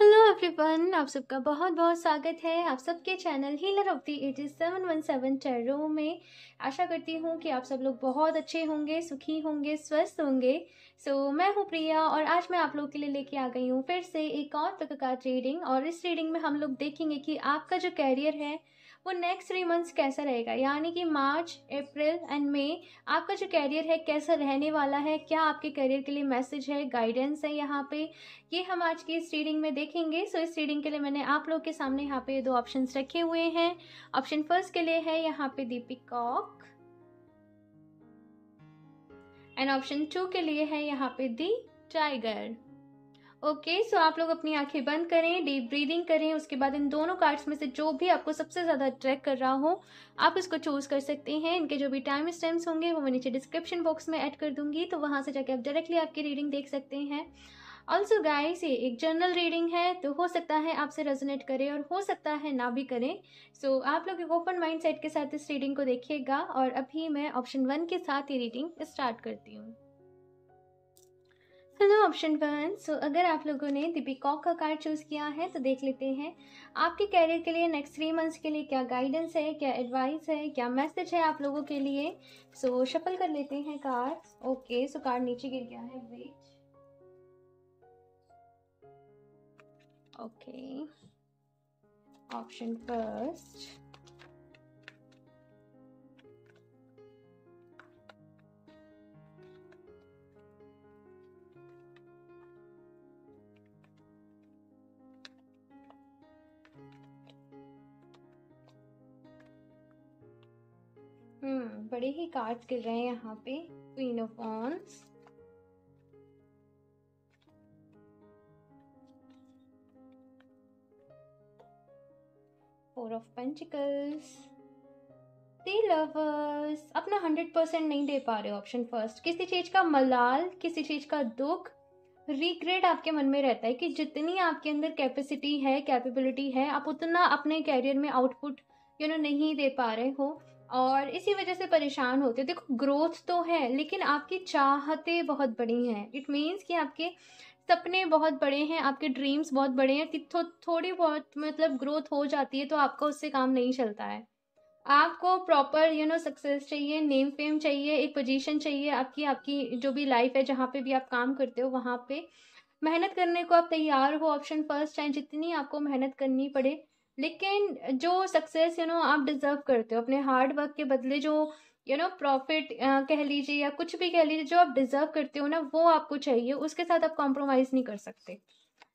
Hello everyone, आप सबका बहुत बहुत स्वागत है आप सबके channel healer of the ages 717 tarot में। आशा करती हूँ कि आप सब लोग बहुत अच्छे होंगे, सुखी होंगे, स्वस्थ होंगे। मैं हूँ प्रिया और आज मैं आप लोगों के लिए लेके आ गई हूँ फिर से एक और प्रकार रीडिंग। और इस रीडिंग में हम लोग देखेंगे कि आपका जो कैरियर है वो नेक्स्ट 3 मंथ्स कैसा रहेगा, यानी कि मार्च, अप्रैल एंड मई आपका जो कैरियर है कैसा रहने वाला है, क्या आपके कैरियर के लिए मैसेज है, गाइडेंस है यहाँ पे, ये हम आज की इस रीडिंग में देखेंगे। इस रीडिंग के लिए मैंने आप लोग के सामने यहाँ पे 2 ऑप्शंस रखे हुए हैं। ऑप्शन फर्स्ट के लिए है यहाँ पे दी पीकॉक एंड ऑप्शन 2 के लिए है यहाँ पे दी टाइगर। ओके, सो आप लोग अपनी आंखें बंद करें, डीप ब्रीदिंग करें, उसके बाद इन दोनों कार्ड्स में से जो भी आपको सबसे ज़्यादा अट्रैक्ट कर रहा हो आप इसको चूज़ कर सकते हैं। इनके जो भी टाइम स्टैम्प्स होंगे वो मैं नीचे डिस्क्रिप्शन बॉक्स में ऐड कर दूंगी, तो वहाँ से जाके आप डायरेक्टली आपकी रीडिंग देख सकते हैं। ऑल्सो गाइस, ये एक जनरल रीडिंग है, तो हो सकता है आपसे रेजोनेट करे और हो सकता है ना भी करें। आप लोग एक ओपन माइंड सेट के साथ इस रीडिंग को देखिएगा। और अभी मैं ऑप्शन 1 के साथ ये रीडिंग स्टार्ट करती हूँ। Hello option 1। अगर आप लोगों ने द पीकॉक का कार्ड चूज़ किया है तो देख लेते हैं आपके कैरियर के लिए नेक्स्ट 3 मंथ्स के लिए क्या गाइडेंस है, क्या एडवाइस है, क्या मैसेज है आप लोगों के लिए। शफल कर लेते हैं कार्ड्स। ओके, कार्ड नीचे गिर गया है, वेट। ओके, ऑप्शन फर्स्ट, बड़े ही कार्ड्स गिर रहे हैं यहाँ पे। Queen of wands, four of pentacles, the lovers. अपना 100% नहीं दे पा रहे हो ऑप्शन फर्स्ट। किसी चीज का मलाल, किसी चीज का दुख, रिग्रेट आपके मन में रहता है कि जितनी आपके अंदर कैपेसिटी है, कैपेबिलिटी है, आप उतना अपने कैरियर में आउटपुट नहीं दे पा रहे हो और इसी वजह से परेशान होते हो। देखो, ग्रोथ तो है लेकिन आपकी चाहतें बहुत बड़ी हैं। इट मीन्स कि आपके सपने बहुत बड़े हैं, आपके ड्रीम्स बहुत बड़े हैं। थोड़ी बहुत मतलब ग्रोथ हो जाती है तो आपका उससे काम नहीं चलता है। आपको प्रॉपर सक्सेस चाहिए, नेम फेम चाहिए, एक पोजीशन चाहिए। आपकी आपकी जो भी लाइफ है, जहाँ पे भी आप काम करते हो वहाँ पे मेहनत करने को आप तैयार हो ऑप्शन फर्स्ट, चाहे जितनी आपको मेहनत करनी पड़े। लेकिन जो सक्सेस आप डिजर्व करते हो अपने हार्ड वर्क के बदले, जो प्रॉफिट कह लीजिए या कुछ भी कह लीजिए, जो आप डिजर्व करते हो ना, वो आपको चाहिए। उसके साथ आप कॉम्प्रोमाइज़ नहीं कर सकते,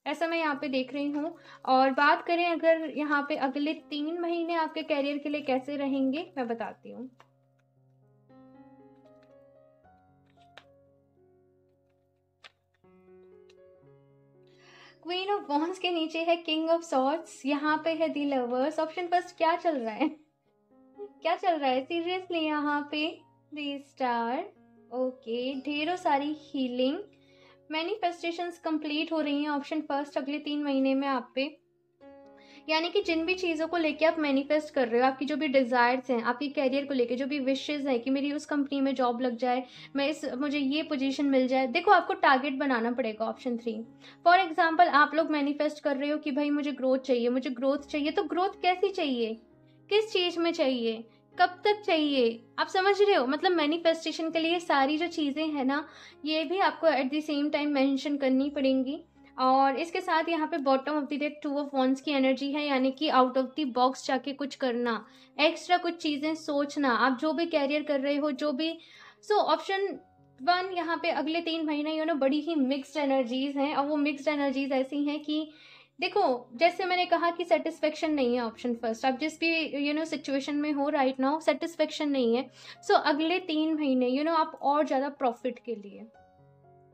ऐसा मैं यहाँ पे देख रही हूँ। और बात करें अगर यहाँ पे अगले 3 महीने आपके कैरियर के लिए कैसे रहेंगे, मैं बताती हूँ। क्वीन ऑफ वॉन्ड्स के नीचे है किंग ऑफ सॉर्ड्स, यहाँ पे है दी लवर्स। ऑप्शन फर्स्ट, क्या चल रहा है क्या चल रहा है सीरियसली यहाँ पे? दी स्टार। ओके, ढेरों सारी हीलिंग, मैनिफेस्टेशंस कंप्लीट हो रही हैं ऑप्शन फर्स्ट अगले 3 महीने में आप पे। यानी कि जिन भी चीज़ों को लेके आप मैनिफेस्ट कर रहे हो, आपकी जो भी डिज़ायर्स हैं, आपकी कैरियर को लेके जो भी विशेज़ हैं कि मेरी उस कंपनी में जॉब लग जाए, मुझे ये पोजीशन मिल जाए। देखो, आपको टारगेट बनाना पड़ेगा ऑप्शन 3। फॉर एग्जांपल, आप लोग मैनिफेस्ट कर रहे हो कि भाई मुझे ग्रोथ चाहिए, मुझे ग्रोथ चाहिए। तो ग्रोथ कैसी चाहिए, किस चीज़ में चाहिए, कब तक चाहिए, आप समझ रहे हो? मतलब मैनिफेस्टेशन के लिए सारी जो चीज़ें हैं ना, ये भी आपको at the same time mention करनी पड़ेंगी। और इसके साथ यहाँ पे bottom of the deck 2 of wands की एनर्जी है, यानी कि आउट ऑफ द बॉक्स जाके कुछ करना, एक्स्ट्रा कुछ चीज़ें सोचना, आप जो भी कैरियर कर रहे हो, जो भी। ऑप्शन 1 यहाँ पे अगले 3 महीने बड़ी ही मिक्स्ड एनर्जीज हैं। और वो मिक्स्ड एनर्जीज ऐसी हैं कि देखो, जैसे मैंने कहा कि सेटिस्फेक्शन नहीं है ऑप्शन फर्स्ट। आप जिस भी सिचुएशन में हो राइट नाउ, सेटिस्फेक्शन नहीं है। अगले 3 महीने आप और ज़्यादा प्रॉफिट के लिए,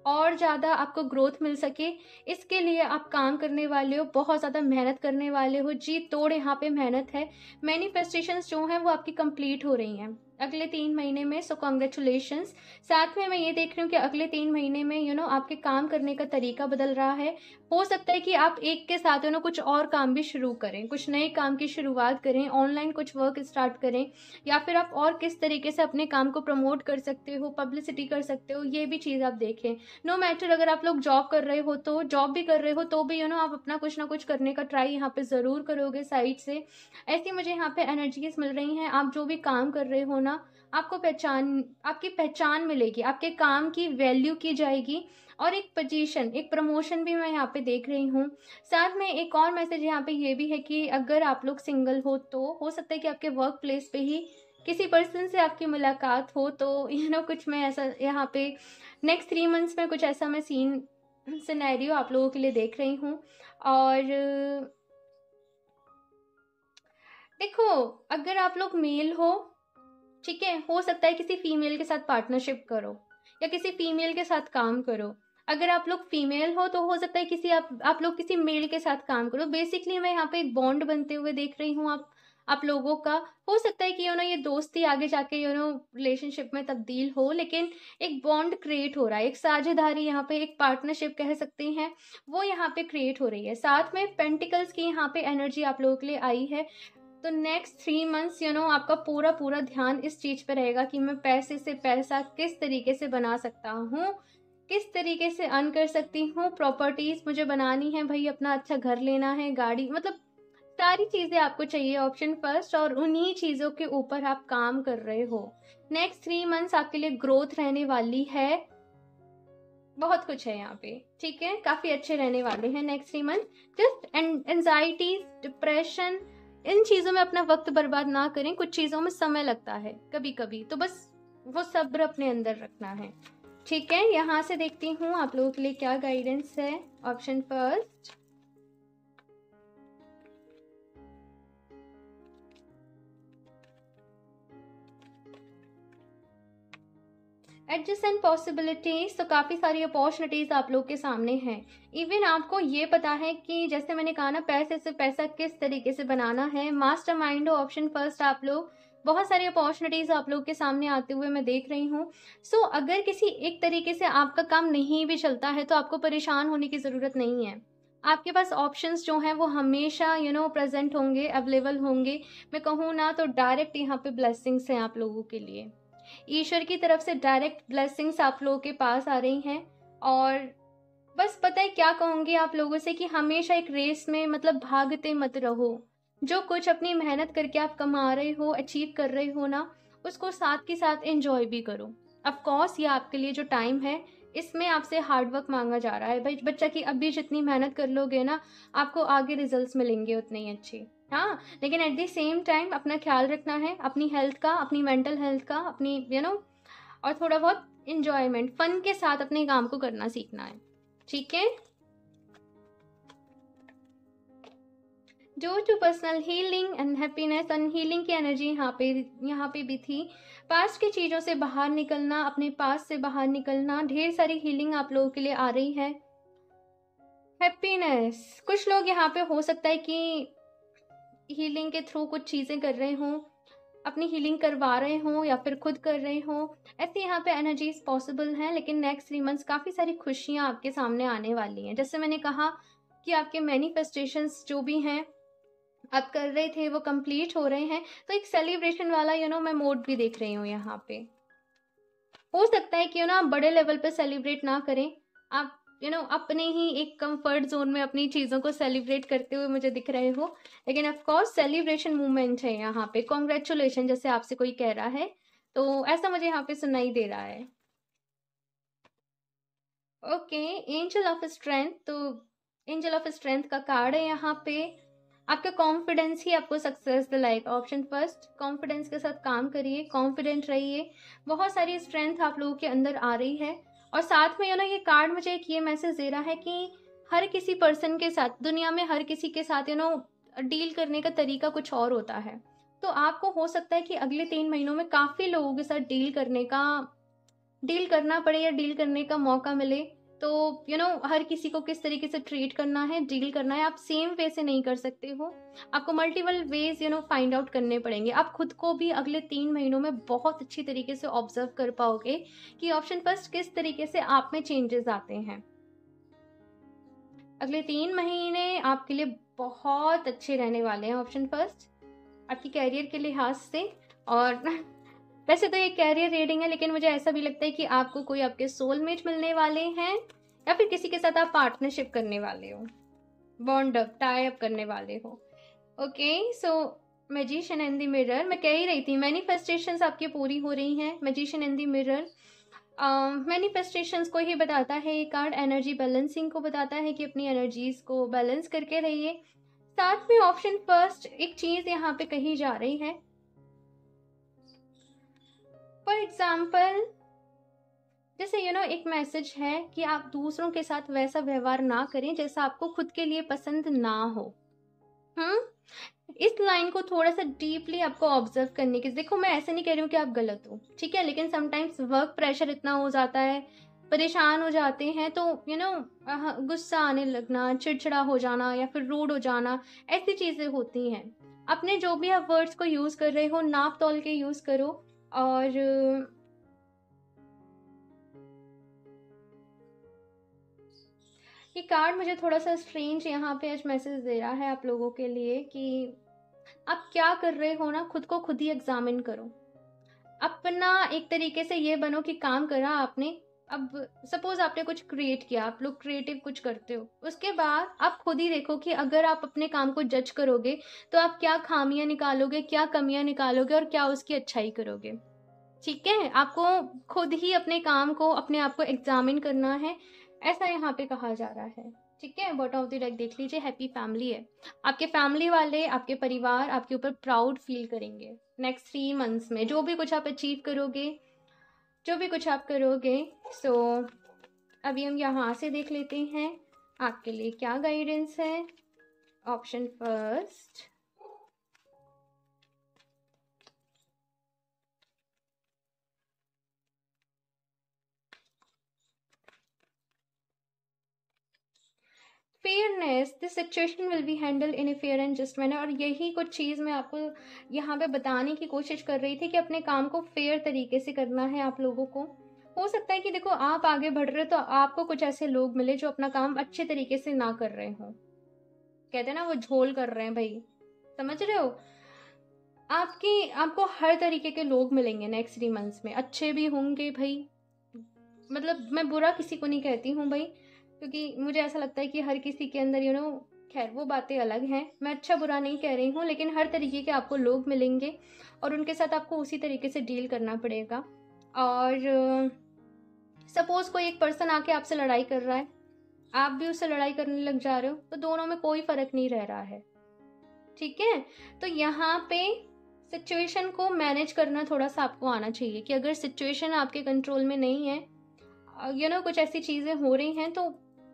और ज़्यादा आपको ग्रोथ मिल सके, इसके लिए आप काम करने वाले हो, बहुत ज़्यादा मेहनत करने वाले हो। जी तोड़ यहाँ पे मेहनत है। मैनिफेस्टेशंस जो हैं वो आपकी कंप्लीट हो रही हैं। अगले 3 महीने में, सो कॉन्ग्रेचुलेशंस। साथ में मैं ये देख रही हूँ कि अगले 3 महीने में आपके काम करने का तरीका बदल रहा है। हो सकता है कि आप एक के साथ कुछ और काम भी शुरू करें, कुछ नए काम की शुरुआत करें, ऑनलाइन कुछ वर्क स्टार्ट करें, या फिर आप और किस तरीके से अपने काम को प्रमोट कर सकते हो, पब्लिसिटी कर सकते हो, ये भी चीज़ आप देखें। नो मैटर अगर आप लोग जॉब कर रहे हो, तो जॉब भी कर रहे हो तो भी आप अपना कुछ ना कुछ करने का ट्राई यहाँ पे ज़रूर करोगे साइड से। ऐसी मुझे यहाँ पे एनर्जीज मिल रही हैं। आप जो भी काम कर रहे हो ना, आपकी पहचान मिलेगी, आपके काम की वैल्यू की जाएगी, और एक पोजीशन, एक प्रमोशन भी मैं यहाँ पे देख रही हूँ। साथ में एक और मैसेज यहाँ पे ये भी है कि अगर आप लोग सिंगल हो तो हो सकता है कि आपके वर्क प्लेस पे ही किसी पर्सन से आपकी मुलाकात हो, तो कुछ मैं ऐसा यहाँ पे नेक्स्ट 3 मंथ्स में कुछ ऐसा मैं सिनेरियो आप लोगों के लिए देख रही हूँ। और देखो, अगर आप लोग मेल हो, ठीक है, हो सकता है किसी फीमेल के साथ पार्टनरशिप करो या किसी फीमेल के साथ काम करो। अगर आप लोग फीमेल हो तो हो सकता है आप लोग किसी मेल के साथ काम करो। बेसिकली मैं यहाँ पे एक बॉन्ड बनते हुए देख रही हूँ आप लोगों का। हो सकता है कि ये दोस्ती आगे जाके रिलेशनशिप में तब्दील हो, लेकिन एक बॉन्ड क्रिएट हो रहा है, एक साझेदारी, यहाँ पे एक पार्टनरशिप कह सकते हैं, वो यहाँ पे क्रिएट हो रही है। साथ में पेंटिकल्स की यहाँ पे एनर्जी आप लोगों के लिए आई है। तो नेक्स्ट 3 मंथ्स आपका पूरा पूरा ध्यान इस चीज़ पे रहेगा कि मैं पैसे से पैसा किस तरीके से बना सकता हूँ, किस तरीके से अर्न कर सकती हूँ। प्रॉपर्टीज़ मुझे बनानी है भाई, अपना अच्छा घर लेना है, गाड़ी, मतलब सारी चीज़ें आपको चाहिए ऑप्शन फर्स्ट, और उन्हीं चीज़ों के ऊपर आप काम कर रहे हो। नेक्स्ट 3 मंथ्स आपके लिए ग्रोथ रहने वाली है, बहुत कुछ है यहाँ पे, ठीक है, काफ़ी अच्छे रहने वाले हैं next 3 month. Just anxiety, depression, इन चीज़ों में अपना वक्त बर्बाद ना करें। कुछ चीज़ों में समय लगता है कभी कभी, तो बस वो सब्र अपने अंदर रखना है, ठीक है। यहाँ से देखती हूँ आप लोगों के लिए क्या गाइडेंस है। ऑप्शन फर्स्ट, एडजस्टेंट पॉसिबिलिटीज, तो काफ़ी सारी अपॉर्चुनिटीज आप लोग के सामने हैं। इवन आपको ये पता है कि जैसे मैंने कहा ना, पैसे से पैसा किस तरीके से बनाना है। मास्टरमाइंड हो ऑप्शन फर्स्ट आप लोग, बहुत सारी अपॉर्चुनिटीज आप लोग के सामने आते हुए मैं देख रही हूँ। सो अगर किसी एक तरीके से आपका काम नहीं भी चलता है तो आपको परेशान होने की ज़रूरत नहीं है। आपके पास ऑप्शंस जो हैं वो हमेशा प्रेजेंट होंगे, अवेलेबल होंगे। मैं कहूँ ना तो डायरेक्ट यहाँ पे ब्लेसिंग्स हैं आप लोगों के लिए, ईश्वर की तरफ से डायरेक्ट ब्लेसिंग्स आप लोगों के पास आ रही हैं। और बस पता है क्या कहूँगी आप लोगों से कि हमेशा एक रेस में मतलब भागते मत रहो। जो कुछ अपनी मेहनत करके आप कमा रहे हो, अचीव कर रहे हो ना, उसको साथ के साथ एंजॉय भी करो। ऑफ कोर्स ये आपके लिए जो टाइम है, इसमें आपसे हार्डवर्क मांगा जा रहा है भाई बच्चा, कि अभी जितनी मेहनत कर लोगे ना, आपको आगे रिजल्ट्स मिलेंगे उतने ही अच्छे। हाँ, लेकिन एट द सेम टाइम अपना ख्याल रखना है, अपनी हेल्थ का, अपनी मेंटल हेल्थ का, अपनी और थोड़ा बहुत इंजॉयमेंट, फन के साथ अपने काम को करना सीखना है, ठीक है। जो to personal healing and happiness and healing की एनर्जी यहाँ पे भी थी। पास्ट की चीज़ों से बाहर निकलना, अपने पास से बाहर निकलना, ढेर सारी हीलिंग आप लोगों के लिए आ रही है। हैप्पीनेस, कुछ लोग यहाँ पे हो सकता है कि हीलिंग के थ्रू कुछ चीज़ें कर रहे हों, अपनी हीलिंग करवा रहे हों या फिर खुद कर रहे हों, ऐसे यहाँ पे एनर्जीज पॉसिबल हैं। लेकिन नेक्स्ट 3 मंथ्स काफ़ी सारी खुशियाँ आपके सामने आने वाली हैं। जैसे मैंने कहा कि आपके मैनिफेस्टेशंस जो भी हैं आप कर रहे थे वो कंप्लीट हो रहे हैं, तो एक सेलिब्रेशन वाला मैं मोड भी देख रही हूँ यहाँ पे। हो सकता है कि आप बड़े लेवल पे सेलिब्रेट ना करें, आप अपने ही एक कंफर्ट जोन में अपनी चीज़ों को सेलिब्रेट करते हुए मुझे दिख रहे हो। लेकिन ऑफ कोर्स सेलिब्रेशन मूवमेंट है यहाँ पे, कॉन्ग्रेचुलेशन जैसे आपसे कोई कह रहा है, तो ऐसा मुझे यहाँ पे सुनाई दे रहा है। ओके, एंजल ऑफ स्ट्रेंथ, तो एंजल ऑफ स्ट्रेंथ का कार्ड है यहाँ पे। आपका कॉन्फिडेंस ही आपको सक्सेस दिलाएगा। ऑप्शन फर्स्ट, कॉन्फिडेंस के साथ काम करिए, कॉन्फिडेंट रहिए, बहुत सारी स्ट्रेंथ आप लोगों के अंदर आ रही है। और साथ में ये कार्ड मुझे एक ये मैसेज दे रहा है कि हर किसी पर्सन के साथ, दुनिया में हर किसी के साथ डील करने का तरीका कुछ और होता है। तो आपको हो सकता है कि अगले 3 महीनों में काफ़ी लोगों के साथ डील करना पड़े या डील करने का मौका मिले। तो हर किसी को किस तरीके से ट्रीट करना है, डील करना है, आप सेम वे से नहीं कर सकते हो। आपको मल्टीपल वेज फाइंड आउट करने पड़ेंगे। आप खुद को भी अगले 3 महीनों में बहुत अच्छी तरीके से ऑब्जर्व कर पाओगे कि ऑप्शन फर्स्ट किस तरीके से आप में चेंजेस आते हैं। अगले 3 महीने आपके लिए बहुत अच्छे रहने वाले हैं ऑप्शन फर्स्ट, आपकी कैरियर के लिहाज से। और वैसे तो ये कैरियर रीडिंग है, लेकिन मुझे ऐसा भी लगता है कि आपको कोई आपके सोलमेट मिलने वाले हैं, या फिर किसी के साथ आप पार्टनरशिप करने वाले हो, बॉन्ड अप, टाई अप करने वाले हो। Okay, so magician in the mirror, मैं कह ही रही थी मैनिफेस्टेशंस आपकी पूरी हो रही हैं। Magician in the mirror manifestations को ही बताता है ये कार्ड, एनर्जी बैलेंसिंग को बताता है कि अपनी एनर्जीज को बैलेंस करके रहिए। साथ में ऑप्शन फर्स्ट एक चीज यहाँ पे कही जा रही है, फॉर एग्जाम्पल जैसे एक मैसेज है कि आप दूसरों के साथ वैसा व्यवहार ना करें जैसा आपको खुद के लिए पसंद ना हो। इस लाइन को थोड़ा सा डीपली आपको ऑब्जर्व करने की, देखो मैं ऐसे नहीं कह रही हूँ कि आप गलत हो, ठीक है, लेकिन समटाइम्स वर्क प्रेशर इतना हो जाता है, परेशान हो जाते हैं, तो गुस्सा आने लगना, चिड़चिड़ा हो जाना या फिर रूड हो जाना, ऐसी चीजें होती हैं। अपने जो भी आप वर्ड्स को यूज कर रहे हो नाप तोल के यूज करो। और ये कार्ड मुझे थोड़ा सा स्ट्रेंज यहाँ पे आज मैसेज दे रहा है आप लोगों के लिए कि आप क्या कर रहे हो ना, खुद को खुद ही एग्जामिन करो। अपना एक तरीके से ये बनो कि काम करा आपने, अब सपोज आपने कुछ क्रिएट किया, आप लोग क्रिएटिव कुछ करते हो, उसके बाद आप खुद ही देखो कि अगर आप अपने काम को जज करोगे तो आप क्या खामियां निकालोगे, क्या कमियां निकालोगे और क्या उसकी अच्छाई करोगे। ठीक है, आपको खुद ही अपने काम को, अपने आप को एग्जामिन करना है, ऐसा यहाँ पे कहा जा रहा है। ठीक है, बॉटम ऑफ द डेक देख लीजिए, हैप्पी फैमिली है। आपके फैमिली वाले, आपके परिवार आपके ऊपर प्राउड फील करेंगे नेक्स्ट 3 मंथ्स में, जो भी कुछ आप अचीव करोगे, जो भी कुछ आप करोगे। सो अभी हम यहाँ से देख लेते हैं आपके लिए क्या गाइडेंस है। Option first, fairness, this situation will be handle in a fair and just manner. और यही कुछ चीज़ मैं आपको यहाँ पे बताने की कोशिश कर रही थी कि अपने काम को फेयर तरीके से करना है आप लोगों को। हो सकता है कि देखो आप आगे बढ़ रहे हो तो आपको कुछ ऐसे लोग मिले जो अपना काम अच्छे तरीके से ना कर रहे हो, कहते हैं ना वो झोल कर रहे हैं भाई, समझ रहे हो। आपको हर तरीके के लोग मिलेंगे नेक्स्ट 3 मंथ्स में, अच्छे भी होंगे भाई, मतलब मैं बुरा किसी को नहीं कहती हूँ भाई, क्योंकि मुझे ऐसा लगता है कि हर किसी के अंदर खैर वो बातें अलग हैं, मैं अच्छा बुरा नहीं कह रही हूँ, लेकिन हर तरीके के आपको लोग मिलेंगे और उनके साथ आपको उसी तरीके से डील करना पड़ेगा। और सपोज कोई एक पर्सन आके आपसे लड़ाई कर रहा है, आप भी उससे लड़ाई करने लग जा रहे हो, तो दोनों में कोई फर्क नहीं रह रहा है। ठीक है, तो यहाँ पे सिचुएशन को मैनेज करना थोड़ा सा आपको आना चाहिए कि अगर सिचुएशन आपके कंट्रोल में नहीं है, कुछ ऐसी चीज़ें हो रही हैं, तो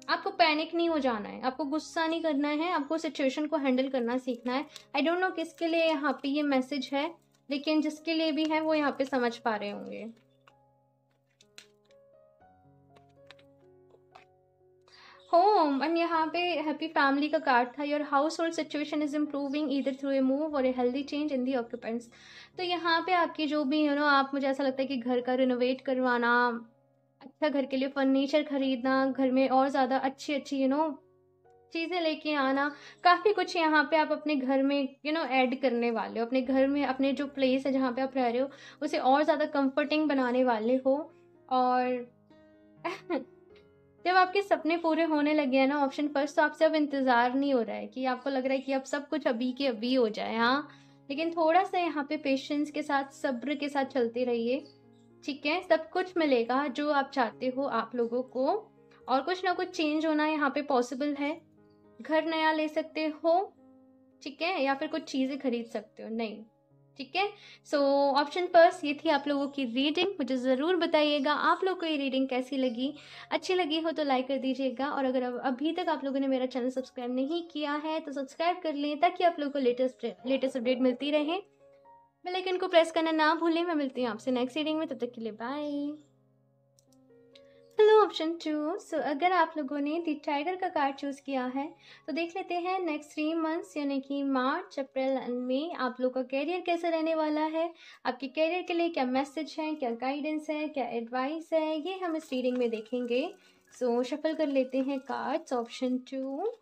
आपको पैनिक नहीं हो जाना है, आपको गुस्सा नहीं करना है, आपको सिचुएशन को हैंडल करना सीखना है। आई डोंट नो किसके लिए यहाँ पे ये मैसेज है, लेकिन जिसके लिए भी है वो यहाँ पे समझ पा रहे होंगे। होम, एंड यहाँ पे हैप्पी फैमिली का कार्ड था। Your house hold situation is improving either through a move or a healthy change in the occupants. तो यहाँ पे आपकी जो भी आप, मुझे ऐसा लगता है कि घर का रिनोवेट करवाना, अच्छा घर के लिए फर्नीचर खरीदना, घर में और ज़्यादा अच्छी अच्छी चीज़ें लेके आना, काफ़ी कुछ यहाँ पे आप अपने घर में ऐड करने वाले हो। अपने घर में, अपने जो प्लेस है जहाँ पे आप रह रहे हो, उसे और ज़्यादा कंफर्टिंग बनाने वाले हो। और जब आपके सपने पूरे होने लगे हैं ना ऑप्शन फर्स्ट, तो आपसे अब इंतज़ार नहीं हो रहा है कि आपको लग रहा है कि अब सब कुछ अभी के अभी हो जाए। हाँ, लेकिन थोड़ा सा यहाँ पे पेशेंस के साथ, सब्र के साथ चलते रहिए। ठीक है, सब कुछ मिलेगा जो आप चाहते हो आप लोगों को, और कुछ ना कुछ चेंज होना यहाँ पे पॉसिबल है। घर नया ले सकते हो, ठीक है, या फिर कुछ चीज़ें खरीद सकते हो, नहीं, ठीक है। सो ऑप्शन फर्स्ट, ये थी आप लोगों की रीडिंग। मुझे ज़रूर बताइएगा आप लोग को ये रीडिंग कैसी लगी, अच्छी लगी हो तो लाइक कर दीजिएगा, और अगर अभी तक आप लोगों ने मेरा चैनल सब्सक्राइब नहीं किया है तो सब्सक्राइब कर लें, ताकि आप लोगों को लेटेस्ट अपडेट मिलती रहे। बेल आइकन को प्रेस करना ना भूलें। मैं मिलती हूँ आपसे नेक्स्ट रीडिंग में, तब तक के लिए बाय। Hello option 2। सो अगर आप लोगों ने द टाइगर का कार्ड चूज़ किया है तो देख लेते हैं नेक्स्ट 3 मंथ्स यानी कि मार्च, अप्रैल एंड मई आप लोग का कैरियर कैसे रहने वाला है। आपके कैरियर के लिए क्या मैसेज है, क्या गाइडेंस है, क्या एडवाइस है, ये हम इस रीडिंग में देखेंगे। सो शफल कर लेते हैं कार्ड्स। ऑप्शन 2,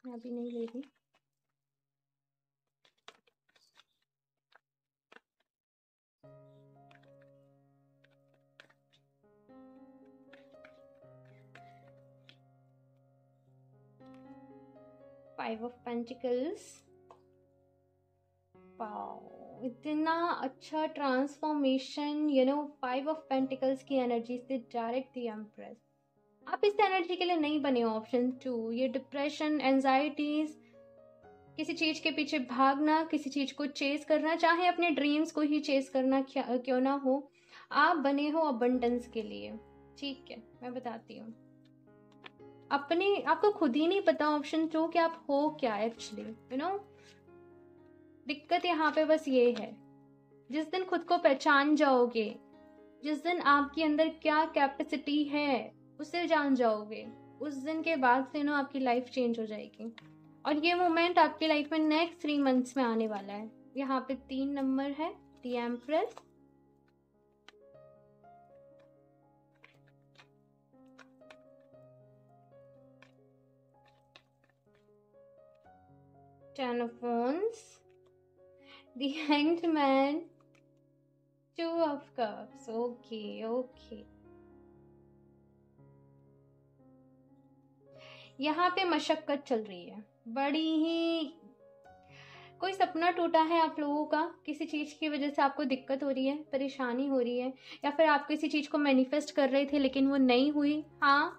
मैं अभी नहीं ले रही। Five of pentacles. वाओ, इतना अच्छा ट्रांसफॉर्मेशन, फाइव ऑफ पेंटिकल्स की एनर्जी से डायरेक्ट द एम्प्रेस। आप इस एनर्जी के लिए नहीं बने हो। ऑप्शन 2, ये डिप्रेशन, एंजाइटीज, किसी चीज के पीछे भागना, किसी चीज को चेस करना, चाहे अपने ड्रीम्स को ही चेस करना क्यों ना हो, आप बने हो अबंडेंस के लिए। ठीक है, मैं बताती हूँ। अपने आपको खुद ही नहीं पता ऑप्शन 2 कि आप हो क्या एक्चुअली। दिक्कत यहाँ पे बस ये है, जिस दिन खुद को पहचान जाओगे, जिस दिन आपके अंदर क्या कैपेसिटी है उसे जान जाओगे, उस दिन के बाद से आपकी लाइफ चेंज हो जाएगी। और ये मोमेंट आपकी लाइफ में नेक्स्ट 3 मंथ्स में आने वाला है। यहाँ पे 3 नंबर है, the empress, ten of wands, the hanged man, 2 of cups. Okay. यहाँ पे मशक्कत चल रही है बड़ी ही। कोई सपना टूटा है आप लोगों का, किसी चीज़ की वजह से आपको दिक्कत हो रही है, परेशानी हो रही है, या फिर आप किसी चीज़ को मैनिफेस्ट कर रहे थे लेकिन वो नहीं हुई। हाँ,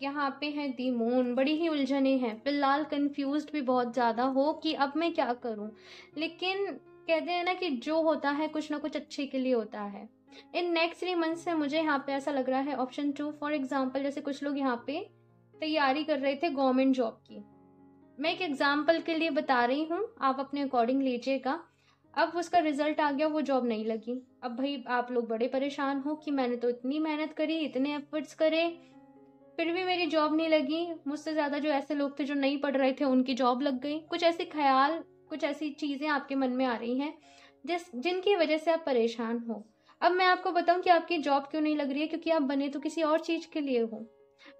यहाँ पे है दी मून, बड़ी ही उलझने हैं फिलहाल, कंफ्यूज्ड भी बहुत ज़्यादा हो कि अब मैं क्या करूँ। लेकिन कहते हैं ना कि जो होता है कुछ ना कुछ अच्छे के लिए होता है। इन नेक्स्ट 3 मंथ्स से मुझे यहाँ पे ऐसा लग रहा है। ऑप्शन 2, फॉर एग्जाम्पल, जैसे कुछ लोग यहाँ पे तैयारी कर रहे थे गवर्नमेंट जॉब की, मैं एक एग्जाम्पल के लिए बता रही हूँ, आप अपने अकॉर्डिंग लीजिएगा। अब उसका रिजल्ट आ गया, वो जॉब नहीं लगी। अब भाई आप लोग बड़े परेशान हो कि मैंने तो इतनी मेहनत करी, इतने एफर्ट्स करे, फिर भी मेरी जॉब नहीं लगी। मुझसे ज़्यादा जो ऐसे लोग थे जो नहीं पढ़ रहे थे उनकी जॉब लग गई। कुछ ऐसे ख्याल, कुछ ऐसी चीज़ें आपके मन में आ रही हैं जिनकी वजह से आप परेशान हो। अब मैं आपको बताऊं कि आपकी जॉब क्यों नहीं लग रही है, क्योंकि आप बने तो किसी और चीज़ के लिए हो।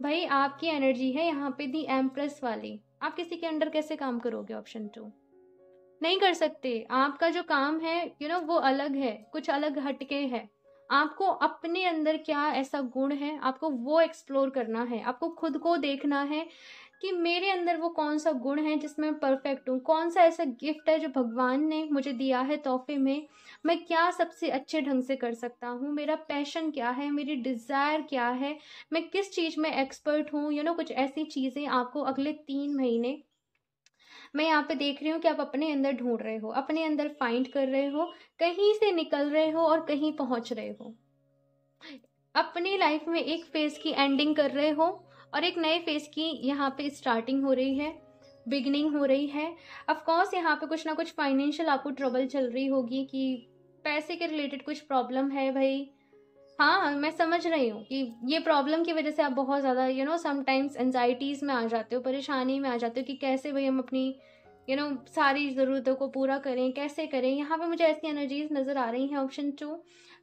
भाई आपकी एनर्जी है यहाँ पे दी एम्प्रेस वाली, आप किसी के अंडर कैसे काम करोगे। ऑप्शन 2, नहीं कर सकते। आपका जो काम है वो अलग है, कुछ अलग हटके है। आपको अपने अंदर क्या ऐसा गुण है, आपको वो एक्सप्लोर करना है। आपको खुद को देखना है कि मेरे अंदर वो कौन सा गुण है जिसमें मैं परफेक्ट हूँ, कौन सा ऐसा गिफ्ट है जो भगवान ने मुझे दिया है तोहफे में, मैं क्या सबसे अच्छे ढंग से कर सकता हूँ, मेरा पैशन क्या है, मेरी डिज़ायर क्या है, मैं किस चीज़ में एक्सपर्ट हूँ। कुछ ऐसी चीज़ें आपको अगले 3 महीने, मैं यहाँ पे देख रही हूँ कि आप अपने अंदर ढूंढ रहे हो, अपने अंदर फाइंड कर रहे हो, कहीं से निकल रहे हो और कहीं पहुँच रहे हो। अपनी लाइफ में एक फेज़ की एंडिंग कर रहे हो और एक नए फेज़ की यहाँ पे स्टार्टिंग हो रही है, बिगनिंग हो रही है। ऑफ कोर्स यहाँ पे कुछ ना कुछ फाइनेंशियल आपको ट्रबल चल रही होगी कि पैसे के रिलेटेड कुछ प्रॉब्लम है भाई। हाँ, मैं समझ रही हूँ कि ये प्रॉब्लम की वजह से आप बहुत ज़्यादा समटाइम्स एंजाइटीज़ में आ जाते हो, परेशानी में आ जाते हो कि कैसे भाई हम अपनी सारी ज़रूरतों को पूरा करें, कैसे करें। यहाँ पे मुझे ऐसी एनर्जीज नज़र आ रही हैं। ऑप्शन 2,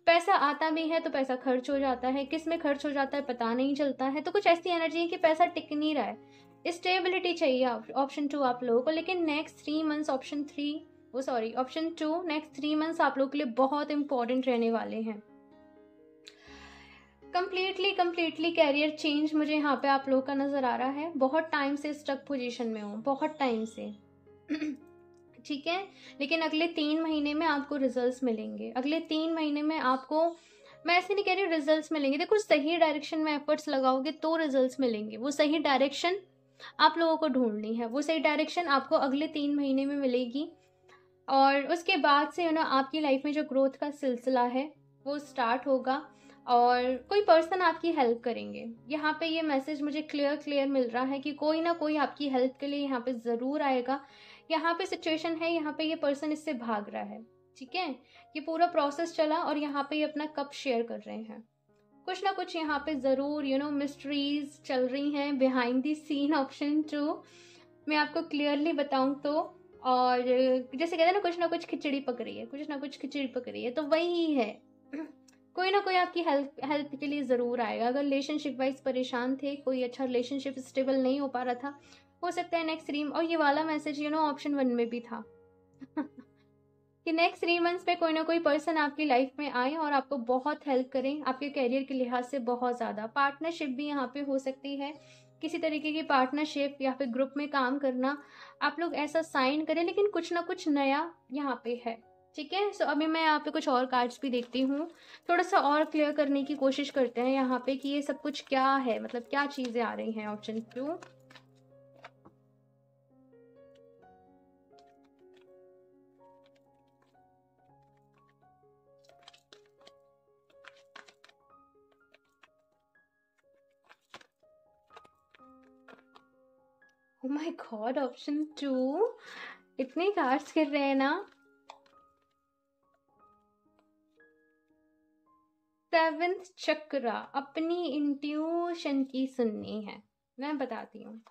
पैसा आता भी है तो पैसा खर्च हो जाता है, किस में खर्च हो जाता है पता नहीं चलता है। तो कुछ ऐसी एनर्जी है कि पैसा टिक नहीं रहा है, स्टेबिलिटी चाहिए ऑप्शन 2 आप लोगों को। लेकिन next 3 months option 2 next 3 months आप लोगों के लिए बहुत इंपॉर्टेंट रहने वाले हैं। कंप्लीटली कैरियर चेंज मुझे यहाँ पे आप लोगों का नज़र आ रहा है। बहुत टाइम से स्टक पोजीशन में हूँ, बहुत टाइम से ठीक है, लेकिन अगले 3 महीने में आपको रिजल्ट्स मिलेंगे। अगले 3 महीने में आपको, मैं ऐसे नहीं कह रही हूँ रिजल्ट्स मिलेंगे, देखो सही डायरेक्शन में एफर्ट्स लगाओगे तो रिजल्ट्स मिलेंगे। वो सही डायरेक्शन आप लोगों को ढूंढनी है, वो सही डायरेक्शन आपको अगले 3 महीने में मिलेगी। और उसके बाद से आपकी लाइफ में जो ग्रोथ का सिलसिला है वो स्टार्ट होगा। और कोई पर्सन आपकी हेल्प करेंगे। यहाँ पे ये मैसेज मुझे क्लियर मिल रहा है कि कोई ना कोई आपकी हेल्प के लिए यहाँ पे ज़रूर आएगा। यहाँ पे सिचुएशन है, यहाँ पे ये पर्सन इससे भाग रहा है, ठीक है। ये पूरा प्रोसेस चला और यहाँ पे ये अपना कप शेयर कर रहे हैं। कुछ ना कुछ यहाँ पे ज़रूर मिस्ट्रीज चल रही हैं बिहाइंड द सीन। ऑप्शन 2 मैं आपको क्लियरली बताऊँ तो, और जैसे कहते हैं ना कुछ खिचड़ी पक रही है, कुछ ना कुछ खिचड़ी पक रही है, तो वही है। कोई ना कोई आपकी हेल्प के लिए ज़रूर आएगा। अगर रिलेशनशिप वाइज परेशान थे, कोई अच्छा रिलेशनशिप स्टेबल नहीं हो पा रहा था, हो सकता है नेक्स्ट 3, और ये वाला मैसेज ऑप्शन 1 में भी था कि नेक्स्ट 3 मंथ्स में कोई ना कोई पर्सन आपकी लाइफ में आए और आपको बहुत हेल्प करें, आपके करियर के लिहाज से बहुत ज़्यादा। पार्टनरशिप भी यहाँ पे हो सकती है, किसी तरीके की पार्टनरशिप या फिर ग्रुप में काम करना, आप लोग ऐसा साइन करें, लेकिन कुछ ना कुछ नया यहाँ पे है, ठीक है। सो अभी मैं यहाँ पे कुछ और कार्ड्स भी देखती हूँ, थोड़ा सा और क्लियर करने की कोशिश करते हैं यहाँ पे कि ये सब कुछ क्या है, मतलब क्या चीज़ें आ रही हैं। Option 2 oh my God, option 2 इतने कार्ड्स गिर रहे हैं ना। 7th चक्रा, अपनी इंट्यूशन की सुननी है, मैं बताती हूँ।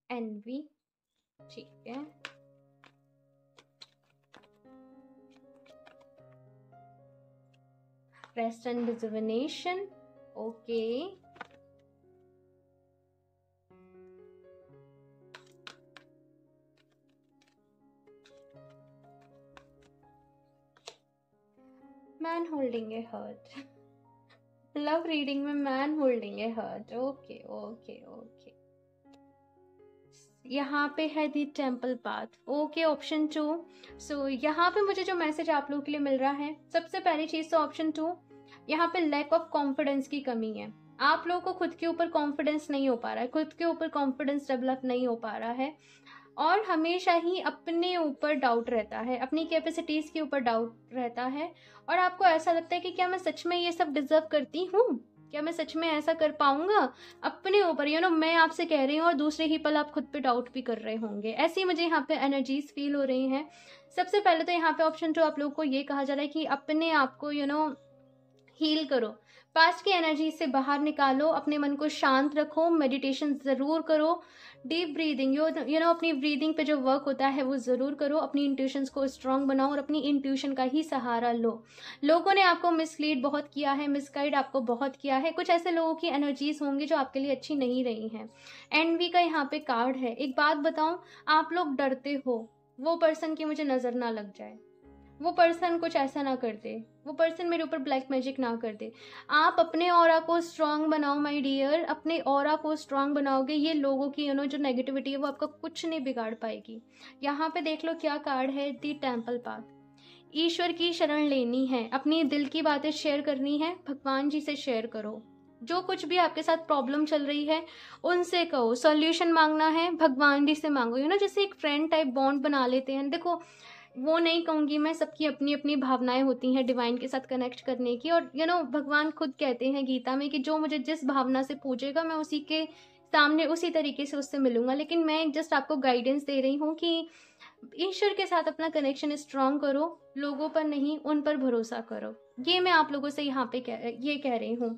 एनवी, ठीक है। Rest and rejuvenation, okay. Man holding a heart, love reading में man holding a heart, okay okay okay. यहाँ पे है the temple path, okay. Option 2, so यहाँ पे मुझे जो मैसेज आप लोगों के लिए मिल रहा है, सबसे पहली चीज़ तो ऑप्शन 2, यहाँ पे लैक ऑफ कॉन्फिडेंस की कमी है। आप लोगों को खुद के ऊपर कॉन्फिडेंस नहीं हो पा रहा है, खुद के ऊपर कॉन्फिडेंस डेवलप नहीं हो पा रहा है, और हमेशा ही अपने ऊपर डाउट रहता है, अपनी कैपेसिटीज़ के ऊपर डाउट रहता है, और आपको ऐसा लगता है कि क्या मैं सच में ये सब डिजर्व करती हूँ, क्या मैं सच में ऐसा कर पाऊंगा अपने ऊपर। मैं आपसे कह रही हूँ और दूसरे ही पल आप खुद पे डाउट भी कर रहे होंगे। ऐसी मुझे यहाँ पे एनर्जीज फील हो रही हैं। सबसे पहले तो यहाँ पे ऑप्शन 2 आप लोगों को ये कहा जा रहा है कि अपने आप को हील करो, पास्ट की एनर्जी से बाहर निकालो, अपने मन को शांत रखो, मेडिटेशन ज़रूर करो, डीप ब्रीदिंग अपनी ब्रीदिंग पे जो वर्क होता है वो ज़रूर करो, अपनी इंट्यूशंस को स्ट्रांग बनाओ और अपनी इंट्यूशन का ही सहारा लो। लोगों ने आपको मिसलीड बहुत किया है, मिसगाइड आपको बहुत किया है, कुछ ऐसे लोगों की एनर्जीज होंगी जो आपके लिए अच्छी नहीं रही हैं। एनवी का यहाँ पे कार्ड है। एक बात बताऊँ, आप लोग डरते हो वो पर्सन की मुझे नज़र ना लग जाए, वो पर्सन कुछ ऐसा ना कर दे, वो पर्सन मेरे ऊपर ब्लैक मैजिक ना कर दे। आप अपने ऑरा को स्ट्रांग बनाओ माय डियर, अपने ऑरा को स्ट्रांग बनाओगे, ये लोगों की जो नेगेटिविटी है वो आपका कुछ नहीं बिगाड़ पाएगी। यहाँ पे देख लो क्या कार्ड है, दी टेम्पल पाथ। ईश्वर की शरण लेनी है, अपनी दिल की बातें शेयर करनी है, भगवान जी से शेयर करो। जो कुछ भी आपके साथ प्रॉब्लम चल रही है उनसे कहो, सॉल्यूशन मांगना है भगवान जी से मांगो। जैसे एक फ्रेंड टाइप बॉन्ड बना लेते हैं। देखो, वो नहीं कहूँगी मैं, सबकी अपनी अपनी भावनाएं होती हैं डिवाइन के साथ कनेक्ट करने की, और भगवान खुद कहते हैं गीता में कि जो मुझे जिस भावना से पूजेगा मैं उसी के सामने उसी तरीके से उससे मिलूंगा। लेकिन मैं जस्ट आपको गाइडेंस दे रही हूँ कि ईश्वर के साथ अपना कनेक्शन स्ट्रांग करो, लोगों पर नहीं उन पर भरोसा करो। ये मैं आप लोगों से यहाँ पे ये कह रही हूँ।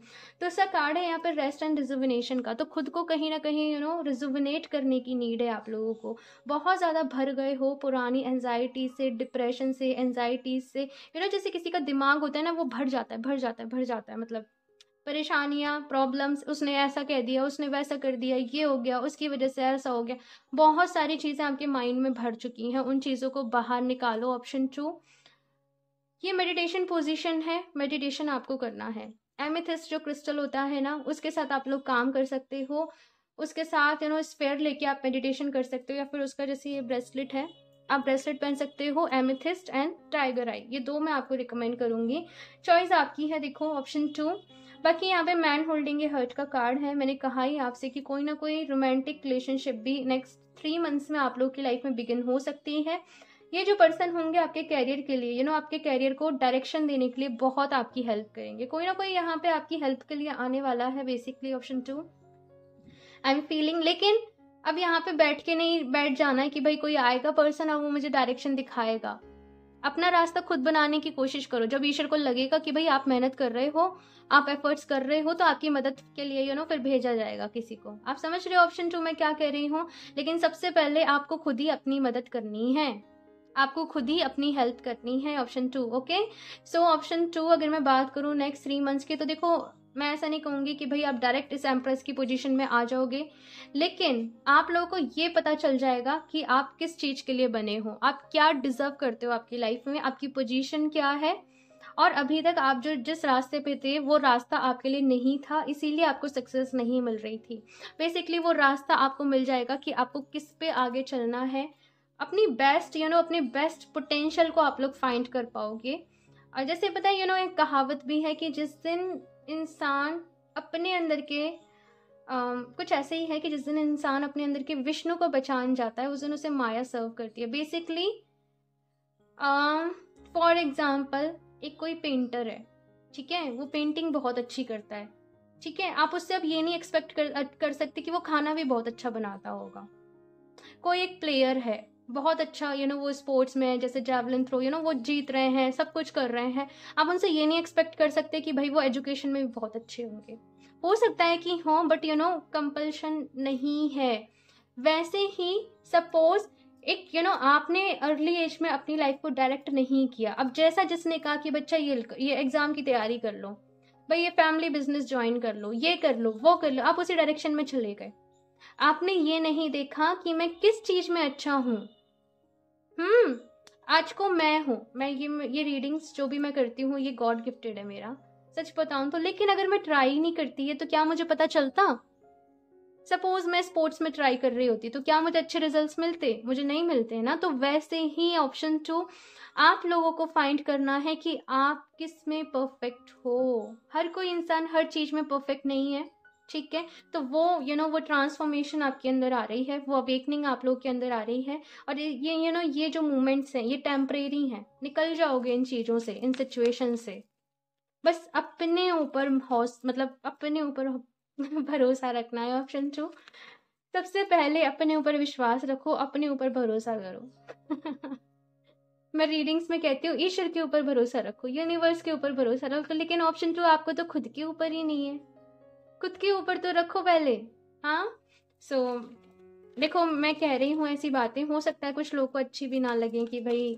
तो इसका कार्ड है यहाँ पर रेस्ट एंड रिजुविनेशन का। तो खुद को कहीं ना कहीं रिजुविनेट करने की नीड है आप लोगों को। बहुत ज़्यादा भर गए हो पुरानी एंजाइटी से, डिप्रेशन से, एंजाइटी से। जैसे किसी का दिमाग होता है ना, वो भर जाता है भर जाता है भर जाता है, मतलब परेशानियाँ, प्रॉब्लम्स, उसने ऐसा कह दिया, उसने वैसा कर दिया, ये हो गया, उसकी वजह से ऐसा हो गया। बहुत सारी चीज़ें आपके माइंड में भर चुकी हैं, उन चीज़ों को बाहर निकालो। ऑप्शन 2, ये मेडिटेशन पोजीशन है, मेडिटेशन आपको करना है। एमेथिस्ट जो क्रिस्टल होता है ना, उसके साथ आप लोग काम कर सकते हो, उसके साथ स्फेयर लेके आप मेडिटेशन कर सकते हो, या फिर उसका जैसे ये ब्रेसलेट है, आप ब्रेसलेट पहन सकते हो। एमेथिस्ट एंड टाइगर आई, ये दो मैं आपको रिकमेंड करूंगी, चॉइस आपकी है। देखो ऑप्शन 2। बाकी यहाँ पे मैन होल्डिंग ए हर्ट का कार्ड है। मैंने कहा ही आपसे कि कोई ना कोई रोमांटिक रिलेशनशिप भी नेक्स्ट 3 मंथ्स में आप लोग की लाइफ में बिगिन हो सकती है। ये जो पर्सन होंगे आपके कैरियर के लिए आपके कैरियर को डायरेक्शन देने के लिए बहुत आपकी हेल्प करेंगे। कोई ना कोई यहाँ पे आपकी हेल्प के लिए आने वाला है basically. Option 2 I am feeling. लेकिन अब यहाँ पे बैठ के नहीं बैठ जाना है कि भाई कोई आएगा पर्सन और वो मुझे डायरेक्शन दिखाएगा। अपना रास्ता खुद बनाने की कोशिश करो। जब ईश्वर को लगेगा कि भाई आप मेहनत कर रहे हो, आप एफर्ट्स कर रहे हो, तो आपकी मदद के लिए फिर भेजा जाएगा किसी को। आप समझ रहे हो ऑप्शन 2 में क्या कह रही हूँ। लेकिन सबसे पहले आपको खुद ही अपनी मदद करनी है, आपको खुद ही अपनी हेल्प करनी है। Option 2 okay. सो ऑप्शन 2 अगर मैं बात करूँ नेक्स्ट 3 मंथ्स की, तो देखो मैं ऐसा नहीं कहूँगी कि भाई आप डायरेक्ट इस एम्प्रेस की पोजीशन में आ जाओगे, लेकिन आप लोगों को ये पता चल जाएगा कि आप किस चीज़ के लिए बने हो, आप क्या डिजर्व करते हो आपकी लाइफ में, आपकी पोजीशन क्या है। और अभी तक आप जो जिस रास्ते पे थे वो रास्ता आपके लिए नहीं था, इसीलिए आपको सक्सेस नहीं मिल रही थी। बेसिकली वो रास्ता आपको मिल जाएगा कि आपको किस पे आगे चलना है। अपनी बेस्ट अपने बेस्ट पोटेंशियल को आप लोग फाइंड कर पाओगे। और जैसे पता है एक कहावत भी है कि जिस दिन इंसान अपने अंदर के कुछ ऐसे ही है कि जिस दिन इंसान अपने अंदर के विष्णु को पहचान जाता है उस दिन उसे माया सर्व करती है। बेसिकली फॉर एग्जाम्पल एक कोई पेंटर है, ठीक है, वो पेंटिंग बहुत अच्छी करता है, ठीक है, आप उससे अब ये नहीं एक्सपेक्ट कर सकते कि वो खाना भी बहुत अच्छा बनाता होगा। कोई एक प्लेयर है बहुत अच्छा वो स्पोर्ट्स में जैसे जैवलिन थ्रो वो जीत रहे हैं, सब कुछ कर रहे हैं, आप उनसे ये नहीं एक्सपेक्ट कर सकते कि भाई वो एजुकेशन में भी बहुत अच्छे होंगे। हो सकता है कि हो, बट कंपल्शन नहीं है। वैसे ही सपोज एक आपने अर्ली एज में अपनी लाइफ को डायरेक्ट नहीं किया, अब जैसा जिसने कहा कि बच्चा ये एग्जाम की तैयारी कर लो, भाई ये फैमिली बिजनेस ज्वाइन कर लो, ये कर लो, वो कर लो, आप उसी डायरेक्शन में चले गए। आपने ये नहीं देखा कि मैं किस चीज में अच्छा हूँ। आज को मैं ये रीडिंग्स जो भी मैं करती हूँ ये गॉड गिफ्टेड है मेरा, सच बताऊं तो। लेकिन अगर मैं ट्राई नहीं करती है तो क्या मुझे पता चलता। सपोज मैं स्पोर्ट्स में ट्राई कर रही होती तो क्या मुझे अच्छे रिजल्ट्स मिलते, मुझे नहीं मिलते ना। तो वैसे ही ऑप्शन 2 आप लोगों को फाइंड करना है कि आप किस में परफेक्ट हो। हर कोई इंसान हर चीज में परफेक्ट नहीं है, ठीक है। तो वो वो ट्रांसफॉर्मेशन आपके अंदर आ रही है, वो अवेकनिंग आप लोग के अंदर आ रही है। और ये ये जो मोमेंट्स हैं ये टेम्परेरी हैं, निकल जाओगे इन चीज़ों से, इन सिचुएशन से। बस अपने ऊपर मतलब अपने ऊपर भरोसा रखना है। ऑप्शन 2 सबसे पहले अपने ऊपर विश्वास रखो, अपने ऊपर भरोसा करो। मैं रीडिंग्स में कहती हूँ ईश्वर के ऊपर भरोसा रखो, यूनिवर्स के ऊपर भरोसा रखो। लेकिन ऑप्शन 2 आपको तो खुद के ऊपर ही नहीं है, खुद के ऊपर तो रखो पहले। हाँ सो देखो मैं कह रही हूँ ऐसी बातें, हो सकता है कुछ लोगों को अच्छी भी ना लगे कि भाई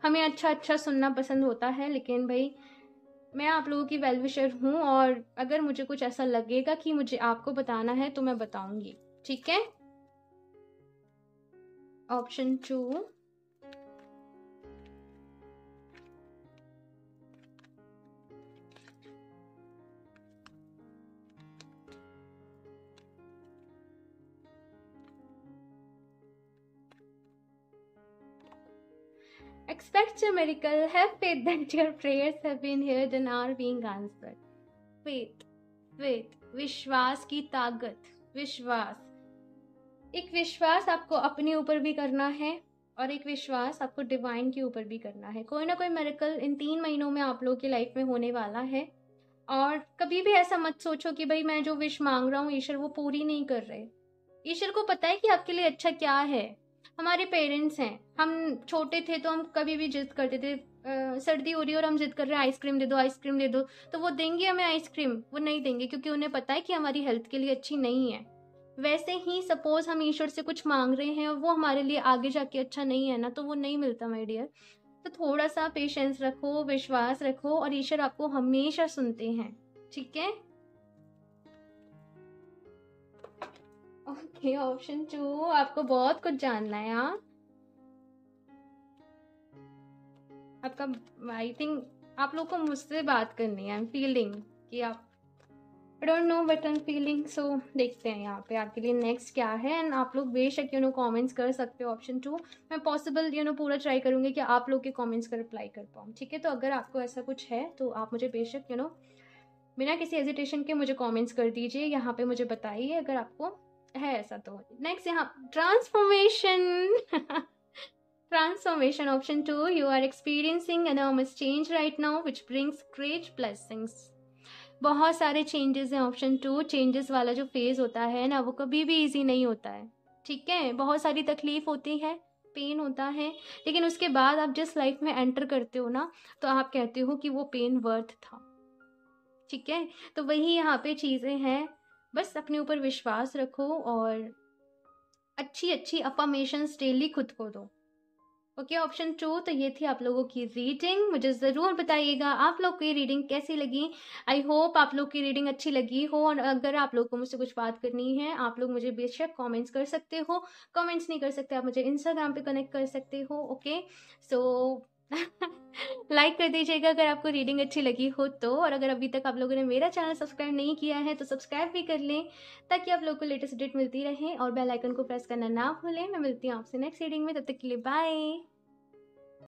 हमें अच्छा सुनना पसंद होता है, लेकिन भाई मैं आप लोगों की वेल विशर हूँ और अगर मुझे कुछ ऐसा लगेगा कि मुझे आपको बताना है तो मैं बताऊंगी, ठीक है। Option 2 Expect a miracle. Have faith that your prayers have been heard and are being answered. Faith, विश्वास की ताकत, विश्वास। एक विश्वास आपको अपने ऊपर भी करना है और एक विश्वास आपको डिवाइन के ऊपर भी करना है। कोई ना कोई मिरेकल इन 3 महीनों में आप लोगों की लाइफ में होने वाला है। और कभी भी ऐसा मत सोचो कि भाई मैं जो विश मांग रहा हूँ ईश्वर वो पूरी नहीं कर रहे। ईश्वर को पता है कि आपके लिए अच्छा क्या है। हमारे पेरेंट्स हैं, हम छोटे थे तो हम कभी भी जिद करते थे, सर्दी हो रही है और हम जिद कर रहे हैं आइसक्रीम दे दो, आइसक्रीम दे दो, तो वो देंगे हमें आइसक्रीम? वो नहीं देंगे, क्योंकि उन्हें पता है कि हमारी हेल्थ के लिए अच्छी नहीं है। वैसे ही सपोज हम ईश्वर से कुछ मांग रहे हैं और वो हमारे लिए आगे जाके अच्छा नहीं है ना, तो वो नहीं मिलता माय डियर। तो थोड़ा सा पेशेंस रखो, विश्वास रखो और ईश्वर आपको हमेशा सुनते हैं, ठीक है। ओके ऑप्शन 2 आपको बहुत कुछ जानना है। हाँ आपका आई थिंक आप लोग को मुझसे बात करनी है। आई एम फीलिंग कि आप I don't know but I am feeling. So देखते हैं यहाँ पे आपके लिए नेक्स्ट क्या है। एंड आप लोग बेशक कमेंट्स कर सकते हो ऑप्शन 2। मैं पॉसिबल पूरा ट्राई करूँगी कि आप लोग के कमेंट्स का रिप्लाई कर पाऊँ, ठीक है। तो अगर आपको ऐसा कुछ है तो आप मुझे बेशक बिना किसी हेजिटेशन के मुझे कमेंट्स कर दीजिए, यहाँ पे मुझे बताइए अगर आपको है ऐसा। तो नेक्स्ट यहाँ transformation. Transformation option 2, you are experiencing enormous change right now which brings great blessings. बहुत सारे चेंजेस हैं ऑप्शन 2। चेंजेस वाला जो फेज होता है ना, वो कभी भी इजी नहीं होता है, ठीक है। बहुत सारी तकलीफ होती है, पेन होता है, लेकिन उसके बाद आप जिस लाइफ में एंटर करते हो ना, तो आप कहते हो कि वो पेन वर्थ था, ठीक है। तो वही यहाँ पे चीज़ें हैं, बस अपने ऊपर विश्वास रखो और अच्छी अच्छी अफर्मेशंस डेली खुद को दो। Okay, option 2। तो ये थी आप लोगों की रीडिंग। मुझे ज़रूर बताइएगा आप लोग को ये रीडिंग कैसी लगी। आई होप आप लोग की रीडिंग अच्छी लगी हो, और अगर आप लोग को मुझसे कुछ बात करनी है, आप लोग मुझे बेशक कमेंट्स कर सकते हो। कमेंट्स नहीं कर सकते, आप मुझे इंस्टाग्राम पे कनेक्ट कर सकते हो। ओके, सो लाइक कर दीजिएगा अगर आपको रीडिंग अच्छी लगी हो तो, और अगर अभी तक आप लोगों ने मेरा चैनल सब्सक्राइब नहीं किया है तो सब्सक्राइब भी कर लें, ताकि आप लोग को लेटेस्ट अपडेट मिलती रहे, और बेल आइकन को प्रेस करना ना भूलें। मैं मिलती हूँ आपसे नेक्स्ट रीडिंग में, तब तक के लिए बाय।